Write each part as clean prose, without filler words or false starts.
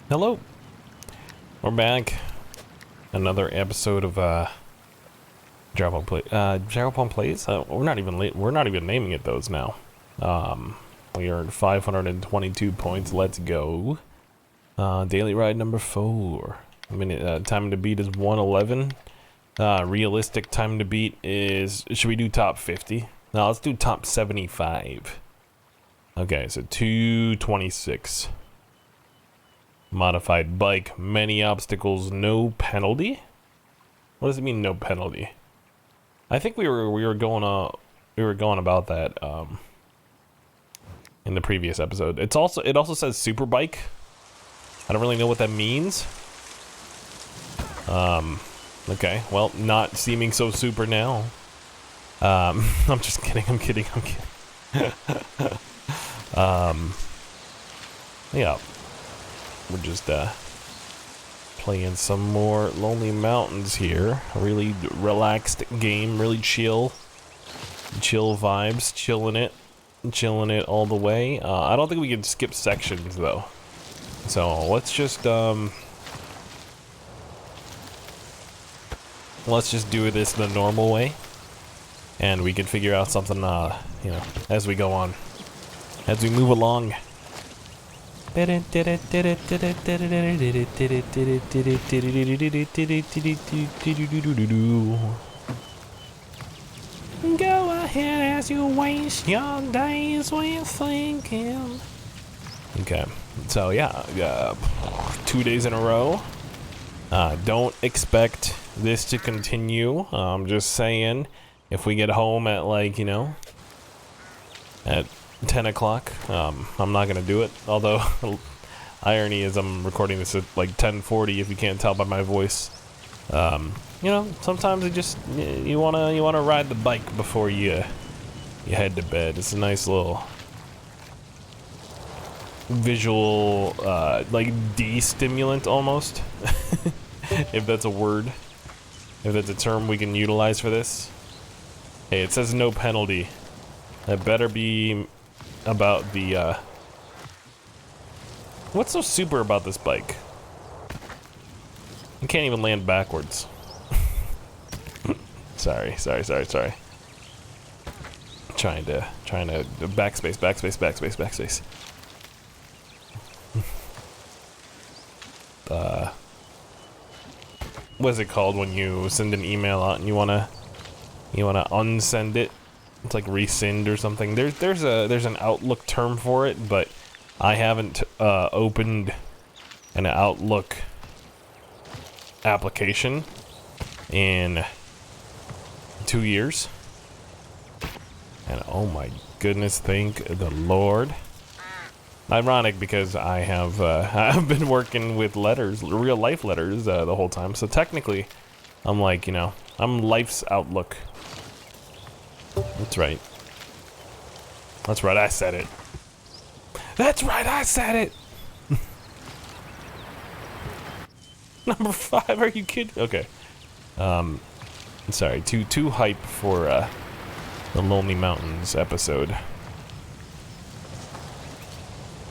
Hello, we're back. Another episode of Gyropon Plays. We're not even naming it those now. We earned 522 points. Let's go. Daily ride number 4. Time to beat is 111. Realistic time to beat is, should we do top 50? No, let's do top 75. Okay, so 226. Modified bike, many obstacles, no penalty. What does it mean, no penalty? I think we were going about that in the previous episode. It also says super bike. I don't really know what that means. Okay, well, not seeming so super now. I'm just kidding. I'm kidding. Yeah. We're just playing some more Lonely Mountains here. A really relaxed game, really chill vibes, chilling it all the way. I don't think we can skip sections though, so let's just do this the normal way, and we can figure out something as we go on, as we move along. Go ahead, as you waste your days with thinking. Okay, so yeah, 2 days in a row. Don't expect this to continue. I'm just saying, if we get home at at 10 o'clock, I'm not gonna do it, although irony is I'm recording this at like 10:40 if you can't tell by my voice. Sometimes you wanna ride the bike before you head to bed. It's a nice little visual like de-stimulant almost. If that's a word, if that's a term we can utilize for this. Hey, it says no penalty. That better be about the what's so super about this bike? You can't even land backwards. sorry. Trying to backspace. What's it called when you send an email out and you wanna unsend it? It's like resend or something. There's an Outlook term for it, but I haven't opened an Outlook application in 2 years, and oh my goodness, thank the Lord. Ironic, because I have I've been working with letters, real life letters, the whole time. So technically, I'm I'm life's Outlook. That's right. I said it. That's right, I said it! Number 5, are you kidding? Okay. Sorry, too hype for the Lonely Mountains episode.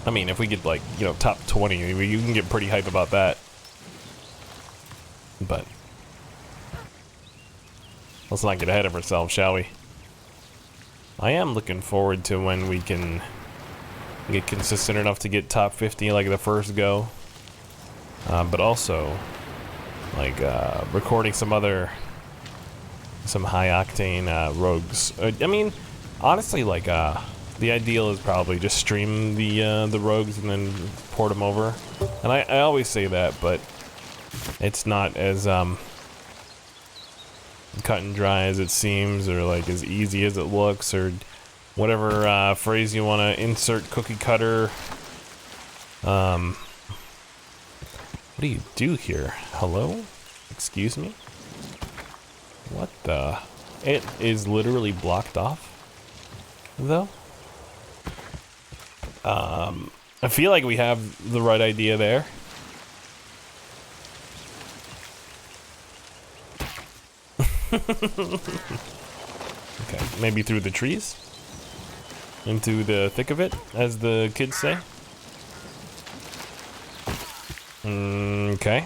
I mean, if we get top 20, you can get pretty hype about that. But let's not get ahead of ourselves, shall we? I am looking forward to when we can get consistent enough to get top 50 like the first go. But also, recording some high octane rogues. I mean, honestly, the ideal is probably just stream the rogues and then port them over. And I always say that, but it's not as cut and dry as it seems, or as easy as it looks, or whatever phrase you want to insert, cookie cutter. What do you do here? Hello? Excuse me? What the? It is literally blocked off, though. I feel like we have the right idea there. Okay, maybe through the trees? Into the thick of it, as the kids say. Okay.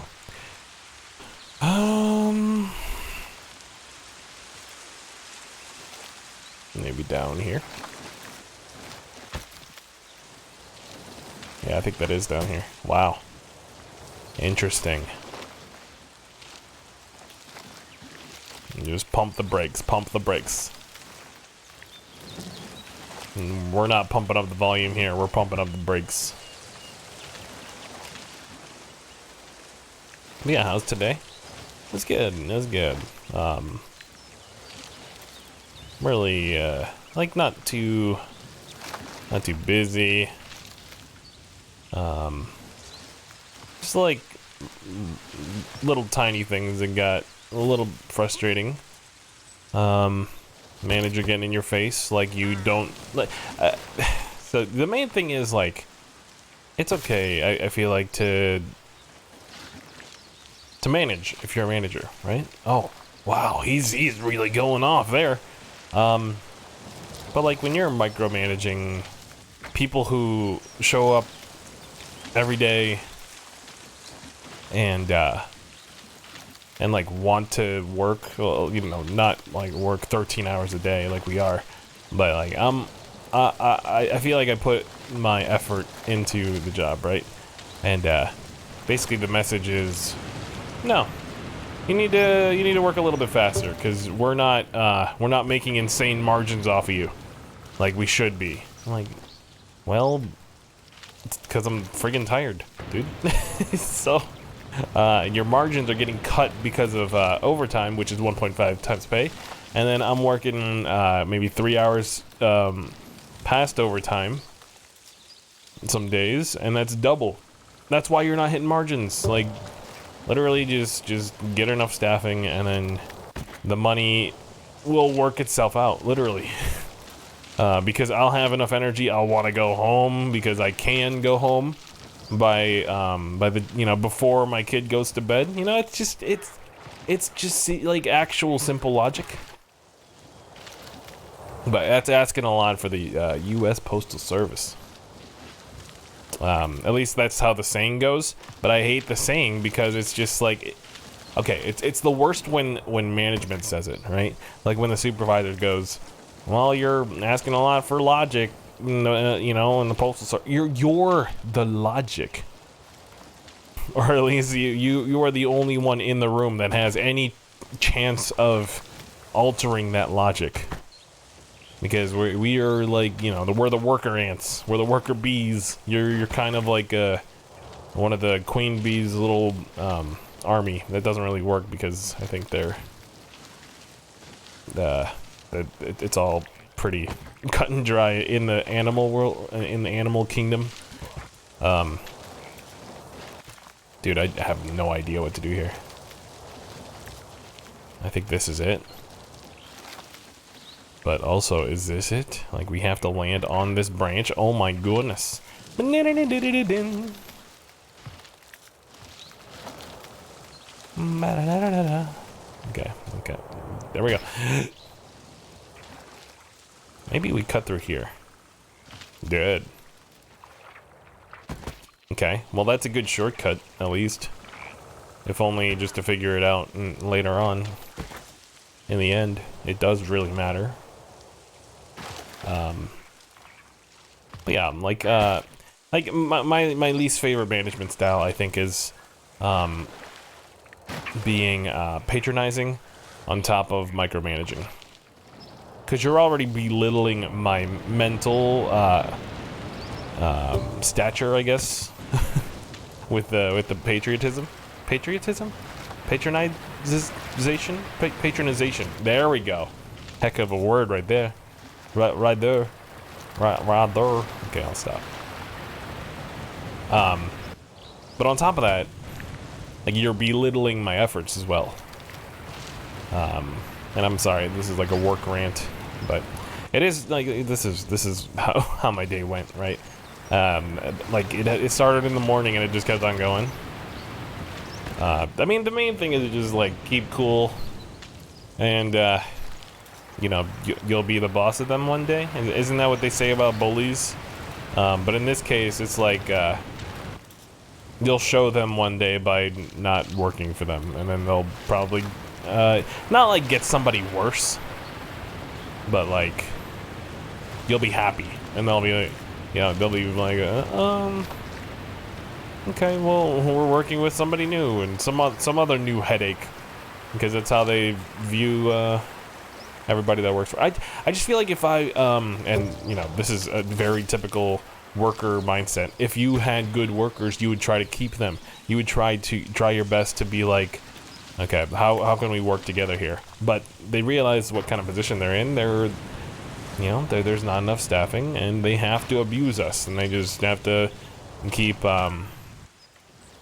Maybe down here. Yeah, I think that is down here. Wow. Interesting. Just pump the brakes, pump the brakes. We're not pumping up the volume here, we're pumping up the brakes. Yeah, how's today? That's good, that's good. Really, like not too busy. Just like little tiny things that got a little frustrating. Manager getting in your face, like you don't like. So the main thing is like, it's okay. I feel like to manage if you're a manager, right? Oh, wow, he's really going off there. But like when you're micromanaging people who show up every day and like want to work, well, you know, not like work 13 hours a day like we are, but like I feel like I put my effort into the job, right? And basically the message is, no, you need to work a little bit faster because we're not making insane margins off of you like we should be. I'm like, well, it's because I'm friggin' tired, dude. So your margins are getting cut because of overtime, which is 1.5 times pay, and then I'm working maybe 3 hours past overtime some days, and that's double. That's why you're not hitting margins. Like, literally just get enough staffing, and then the money will work itself out, literally. Because I'll have enough energy, I'll want to go home because I can go home by the, you know, before my kid goes to bed. You know, it's just like actual simple logic. But that's asking a lot for the U.S. Postal Service. At least that's how the saying goes. But I hate the saying because it's just like, okay, it's the worst when management says it, right? Like when the supervisor goes, well, you're asking a lot for logic, you know, in the postal service. You're the logic, or at least you are the only one in the room that has any chance of altering that logic. Because we are like, you know, we're the worker ants, we're the worker bees. You're kind of like one of the queen bees' little army. That doesn't really work because I think they're it's all pretty cut and dry in the animal world, in the animal kingdom. Dude, I have no idea what to do here. I think this is it. But also, is this it? Like, we have to land on this branch? Oh my goodness. Okay, okay. There we go. Maybe we cut through here. Good. Okay, well that's a good shortcut, at least. If only just to figure it out later on. In the end, it does really matter. But yeah, like my least favorite management style, I think, is being patronizing on top of micromanaging. Because you're already belittling my mental stature, I guess, with the patriotism, patronization. There we go. Heck of a word right there, right there. Okay, I'll stop. But on top of that, like, you're belittling my efforts as well. And I'm sorry, this is like a work rant, but it is like, this is how my day went, right? Like it started in the morning and it just kept on going. I mean, the main thing is to just like keep cool, and you know, you'll be the boss of them one day. Isn't that what they say about bullies? But in this case, it's like, you'll show them one day by not working for them, and then they'll probably not like get somebody worse, but like you'll be happy, and they'll be like, okay, well, we're working with somebody new and some other new headache, because that's how they view everybody that works for. I just feel like if I and you know, this is a very typical worker mindset. If you had good workers, you would try to keep them. You would try your best to be like, okay, how can we work together here? But they realize what kind of position they're in. There's not enough staffing, and they have to abuse us, and they just have to keep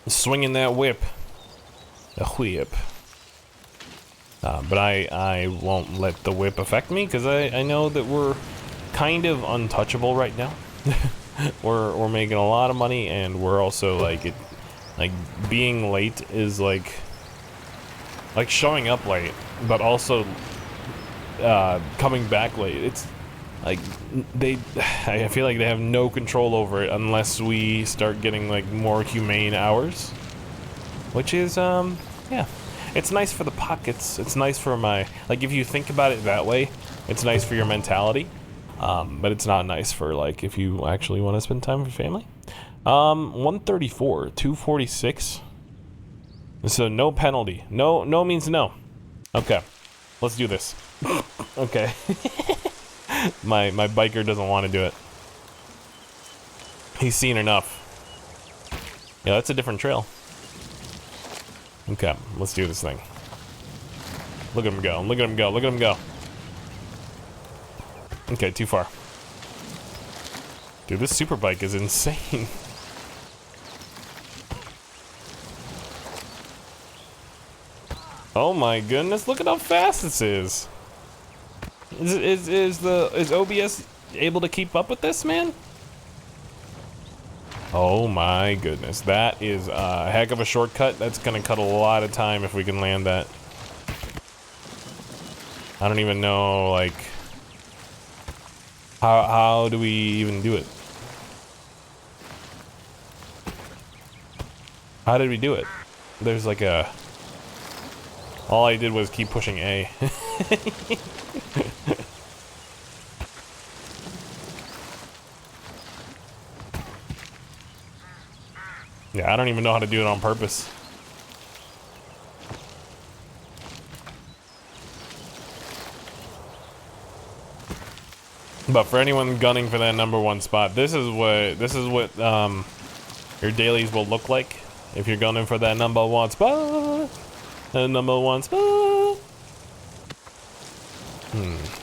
swinging that whip. The whip. But I won't let the whip affect me, because I know that we're kind of untouchable right now. we're making a lot of money, and we're also like being late is like showing up late, but also coming back late. It's like I feel like they have no control over it unless we start getting like more humane hours, which is yeah. It's nice for the pockets. It's nice for my, like, if you think about it that way, it's nice for your mentality. But it's not nice for, like, if you actually want to spend time with your family. 134, 246. So no penalty. No means no. Okay, let's do this. Okay. my biker doesn't want to do it. He's seen enough. Yeah, that's a different trail. Okay, let's do this thing. Look at him go, look at him go, look at him go. Okay, too far. Dude, this super bike is insane. Oh my goodness, look at how fast this is. Is OBS able to keep up with this, man? Oh my goodness, that is a heck of a shortcut. That's gonna cut a lot of time if we can land that. I don't even know, like, how do we even do it? How did we do it? There's like a... All I did was keep pushing A. Yeah, I don't even know how to do it on purpose. But for anyone gunning for that #1 spot, this is what your dailies will look like if you're gunning for that #1 spot. The #1 spot.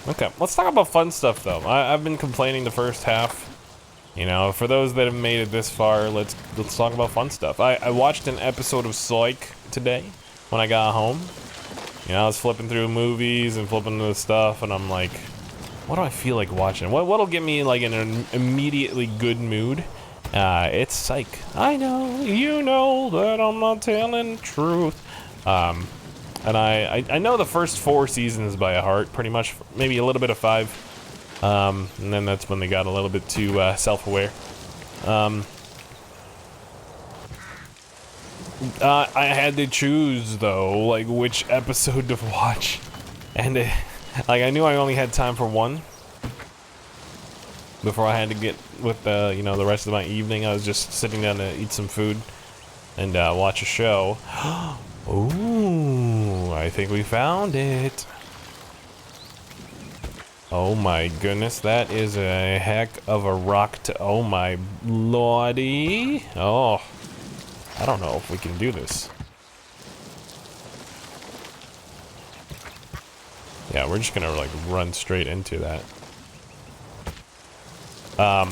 Okay, let's talk about fun stuff though. I've been complaining the first half. You know, for those that have made it this far, let's talk about fun stuff. I watched an episode of Psych today when I got home. You know, I was flipping through movies and flipping through stuff, and I'm like, what do I feel like watching? What'll get me like in an immediately good mood? It's Psych. I know, you know that I'm not telling the truth. And I know the first 4 seasons by heart, pretty much, maybe a little bit of 5. And then that's when they got a little bit too self-aware. I had to choose though, like which episode to watch, and like I knew I only had time for one before I had to get with the the rest of my evening. I was just sitting down to eat some food and watch a show. Ooh, I think we found it. Oh my goodness, that is a heck of a rock to... Oh my lordy. Oh, I don't know if we can do this. Yeah, we're just gonna like run straight into that. But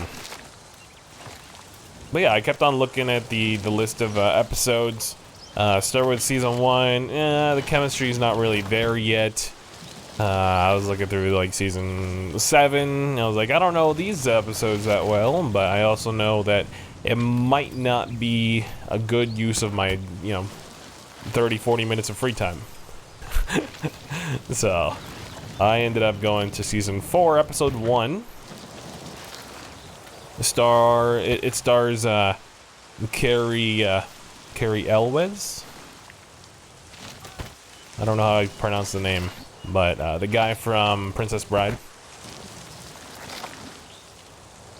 yeah, I kept on looking at the list of episodes. Start with season 1. The chemistry's not really there yet. I was looking through like season 7. I was like, I don't know these episodes that well, but I also know that it might not be a good use of my 30-40 minutes of free time. So I ended up going to season 4, episode 1. It stars Carrie Carrie Elwes. I don't know how I pronounce the name, but the guy from Princess Bride.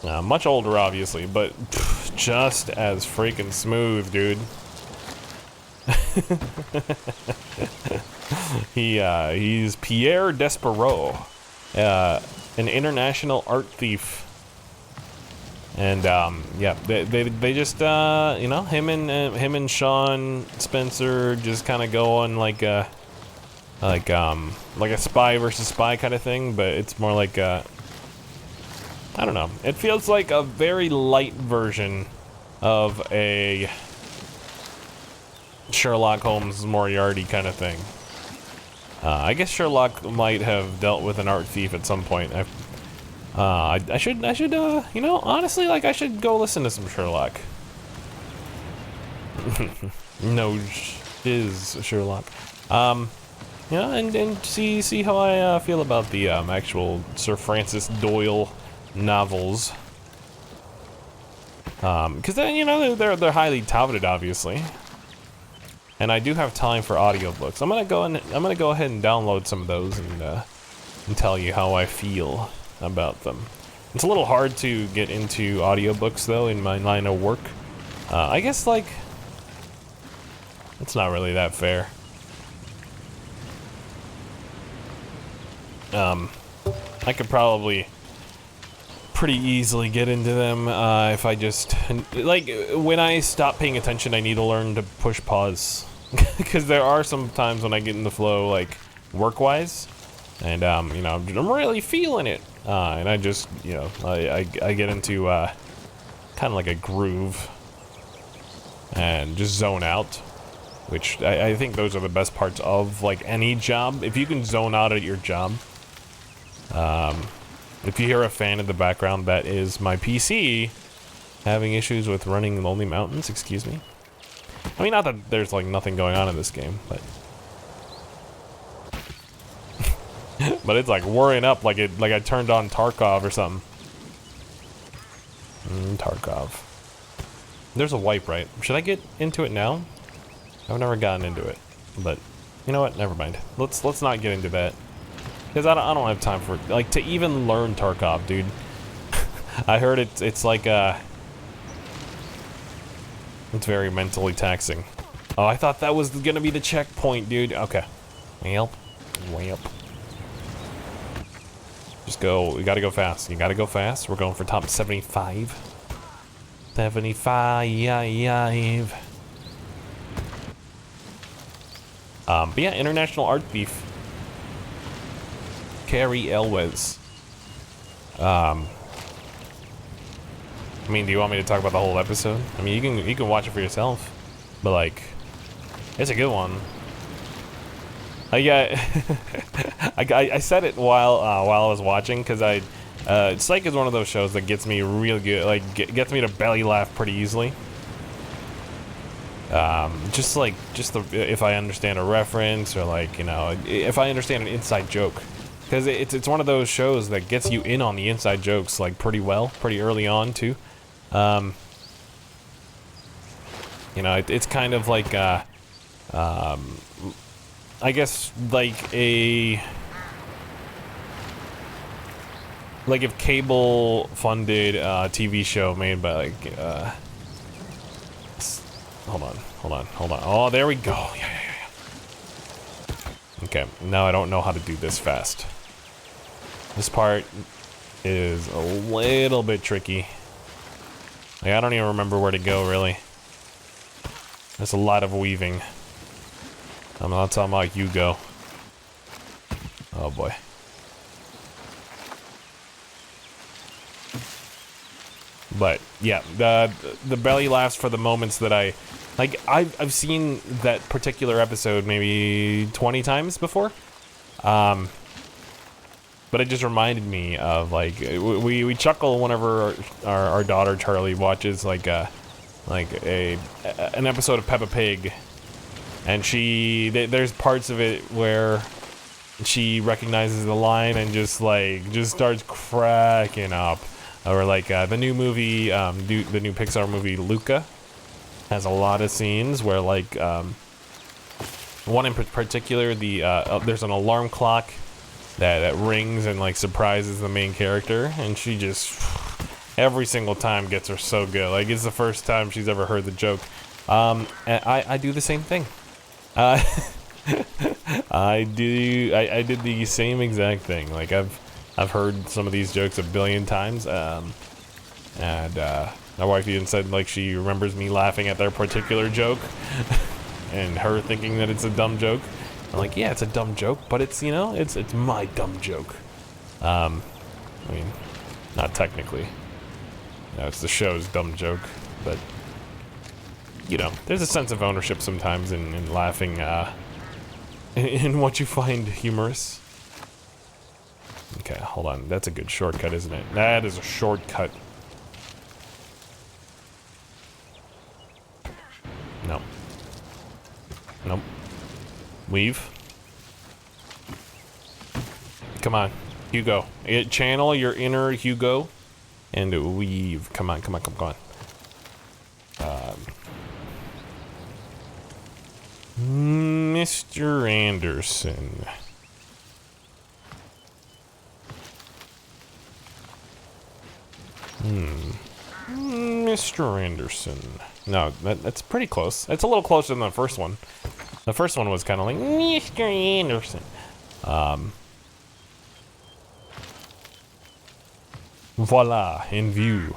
Much older, obviously, but just as freaking smooth, dude. He's Pierre Despereaux, an international art thief. And yeah, they just you know, him and Sean Spencer just kind of go on like a spy versus spy kind of thing, but it's more like I don't know. It feels like a very light version of a Sherlock Holmes Moriarty kind of thing. I guess Sherlock might have dealt with an art thief at some point. I should, you know, honestly, like, I should go listen to some Sherlock. No shiz, Sherlock. You know, and see how I feel about the actual Sir Francis Doyle novels. Because then, you know, they're highly touted, obviously. And I do have time for audiobooks. I'm gonna go ahead and download some of those and tell you how I feel about them. It's a little hard to get into audiobooks though in my line of work. I guess, like, it's not really that fair. I could probably pretty easily get into them if I just, like, when I stop paying attention, I need to learn to push pause. Because there are some times when I get in the flow, like, work-wise, and you know, I'm really feeling it, and I just, you know, I get into kind of like a groove and just zone out, which I think those are the best parts of, like, any job. If you can zone out at your job, if you hear a fan in the background, that is my PC having issues with running Lonely Mountains. Excuse me. I mean, not that there's, like, nothing going on in this game, but but it's like whirring up like I turned on Tarkov or something. Tarkov. There's a wipe, right? Should I get into it now? I've never gotten into it, but you know what? Never mind. Let's not get into that, because I don't have time for, like, to even learn Tarkov, dude. I heard it's like it's very mentally taxing. Oh, I thought that was gonna be the checkpoint, dude. Okay. Well. Just go. You gotta go fast. You gotta go fast. We're going for top 75. 75. But yeah, international art thief. Carrie Elwes. I mean, do you want me to talk about the whole episode? I mean, you can watch it for yourself, but, like, it's a good one. Yeah, I said it while I was watching, because Psych is one of those shows that gets me real good, like, gets me to belly laugh pretty easily. Just if I understand a reference, or, like, you know, if I understand an inside joke. Because it's one of those shows that gets you in on the inside jokes, like, pretty well, pretty early on, too. You know, it's kind of like, I guess, like if cable funded TV show made by, like, hold on. Oh, there we go. Yeah. Okay, now I don't know how to do this fast. This part is a little bit tricky. Like, I don't even remember where to go, really. There's a lot of weaving. I'm not talking about you go. Oh boy. But yeah, the belly laughs for the moments that I've seen that particular episode maybe 20 times before. But it just reminded me of, like, we chuckle whenever our daughter Charlie watches like an episode of Peppa Pig, and there's parts of it where she recognizes the line and just starts cracking up. Or like the new movie, the new Pixar movie Luca. has a lot of scenes where, like, one in particular, there's an alarm clock that rings and, like, surprises the main character, and she just, every single time gets her so good. Like, it's the first time she's ever heard the joke. And I do the same thing. I did the same exact thing. Like, I've heard some of these jokes a billion times, and my wife even said, like, she remembers me laughing at their particular joke, and her thinking that it's a dumb joke. I'm like, yeah, it's a dumb joke, but it's, you know, it's my dumb joke. I mean, not technically. No, it's the show's dumb joke, but, you know, there's a sense of ownership sometimes in laughing, in what you find humorous. Okay, hold on. That's a good shortcut, isn't it? That is a shortcut. No. Nope. Weave. Come on, Hugo. Channel your inner Hugo and weave. Come on, come on, come on. Mr. Anderson. Mr. Anderson. No, that's pretty close. That's a little closer than the first one. The first one was kind of like, Mr. Anderson. Voila, in view.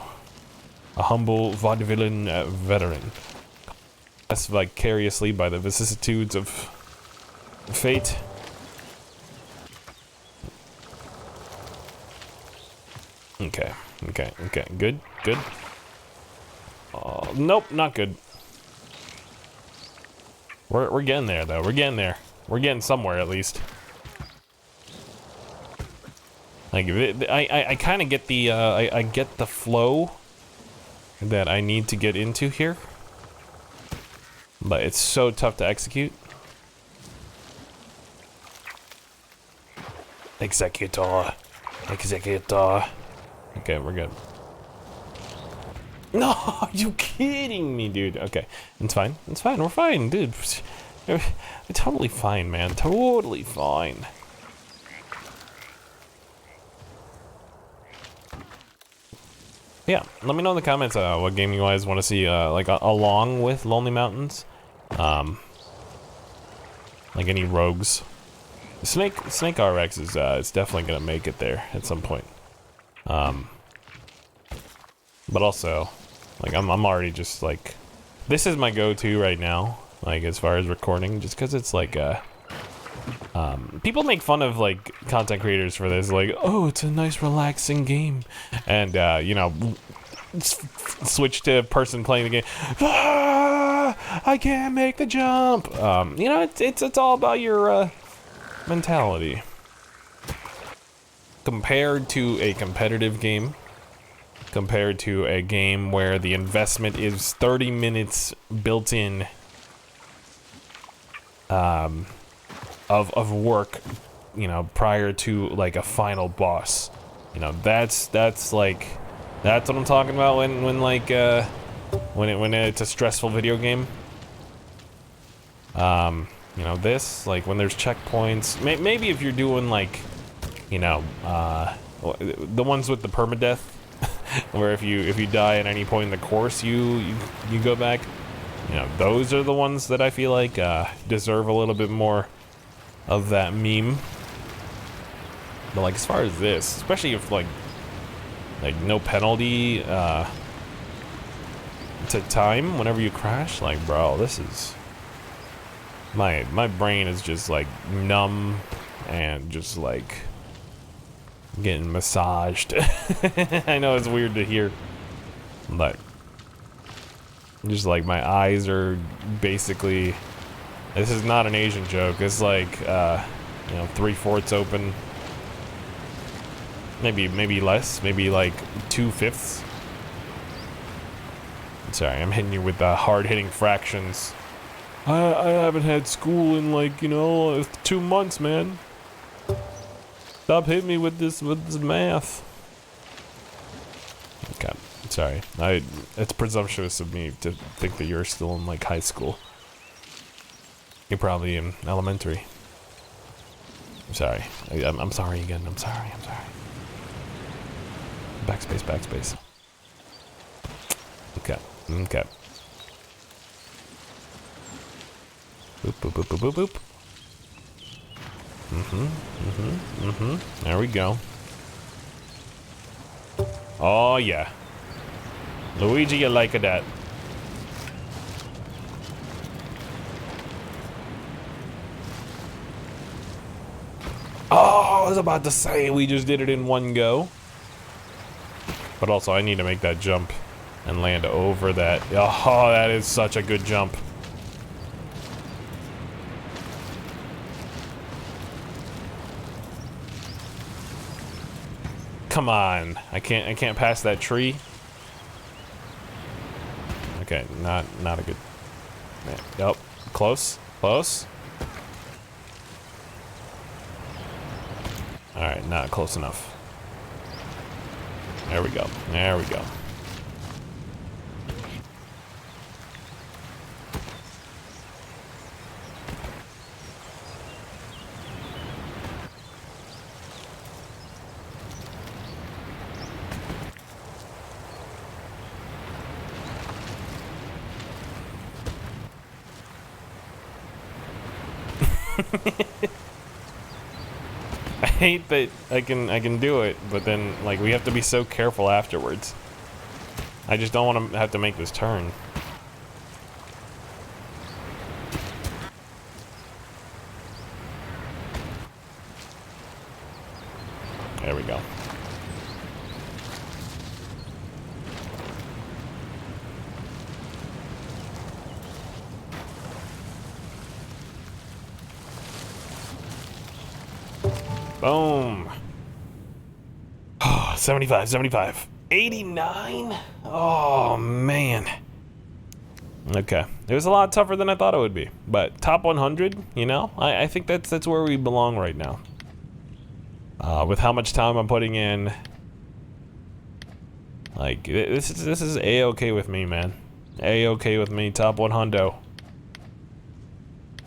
A humble vaudevillain veteran. Passed vicariously by the vicissitudes of fate. Okay, okay, okay. Good, good. Nope, not good. We're getting there though. We're getting there. We're getting somewhere at least. Like I kind of get the I get the flow that I need to get into here, but it's so tough to execute. Executor. Okay, we're good. No, are you kidding me, dude? Okay, it's fine. It's fine. We're fine, dude. We're totally fine, man. Totally fine. Yeah, let me know in the comments what game you guys want to see, like along with Lonely Mountains. Like any rogues. Snake RX is definitely gonna make it there at some point. But also, like I'm already just like, this is my go-to right now, like as far as recording, just because it's like people make fun of like content creators for this, like, oh, it's a nice relaxing game, and you know, switch to person playing the game. Ah, I can't make the jump. You know, it's all about your mentality. Compared to a competitive game, compared to a game where the investment is 30 minutes built in of work, you know, prior to like a final boss. You know, that's what I'm talking about when it's a stressful video game. You know, this, like when there's checkpoints, maybe if you're doing like, you know, the ones with the permadeath, where if you die at any point in the course, you go back. You know, those are the ones that I feel like deserve a little bit more of that meme. But like as far as this, especially if like no penalty to time whenever you crash, like bro, this is my brain is just like numb and just like getting massaged. I know it's weird to hear, but just like my eyes are basically, this is not an Asian joke, it's like you know, 3/4 open, maybe less, maybe like 2/5. Sorry, I'm hitting you with the hard-hitting fractions. I haven't had school in like, you know, 2 months, man. Stop hitting me with this math. Okay, Sorry. It's presumptuous of me to think that you're still in, like, high school. You're probably in elementary. I'm sorry. I'm sorry again. I'm sorry. Backspace, backspace. Okay. Okay. Boop, boop, boop, boop, boop, boop. There we go. Oh, yeah. Luigi, you like that. Oh, I was about to say we just did it in one go. But also, I need to make that jump and land over that. Oh, that is such a good jump. Come on. I can't pass that tree. Okay, not a good. Nope. Close. Close. Alright, not close enough. There we go. There we go. I hate that I can do it, but then like we have to be so careful afterwards. I just don't want to have to make this turn. There we go. Boom. Oh, 75. 89? Oh, man. Okay. It was a lot tougher than I thought it would be. But top 100, you know? I think that's where we belong right now. With how much time I'm putting in. Like, this is A-okay with me, man. A-okay with me, top 100.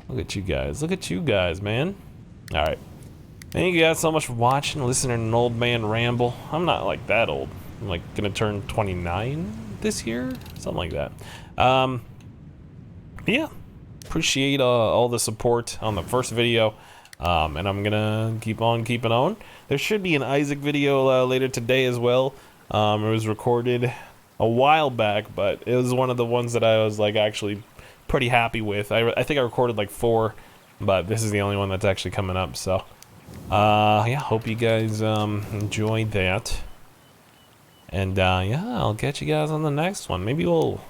Look at you guys. Look at you guys, man. Alright. Thank you guys so much for watching, listening to an old man ramble. I'm not like that old. I'm like gonna turn 29 this year, something like that. Yeah, appreciate all the support on the first video, and I'm gonna keep on keeping on. There should be an Isaac video later today as well. It was recorded a while back, but it was one of the ones that I was like actually pretty happy with. I think I recorded like 4, but this is the only one that's actually coming up. So. Yeah, hope you guys enjoyed that, and yeah, I'll catch you guys on the next one. Maybe we'll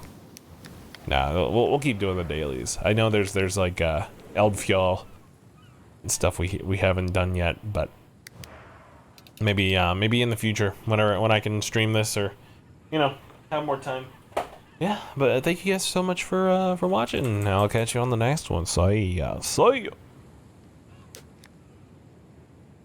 we'll keep doing the dailies. I know there's like Eldfjall and stuff we haven't done yet, but maybe in the future when I can stream this, or you know, have more time. Yeah, but thank you guys so much for watching. I'll catch you on the next one. See ya.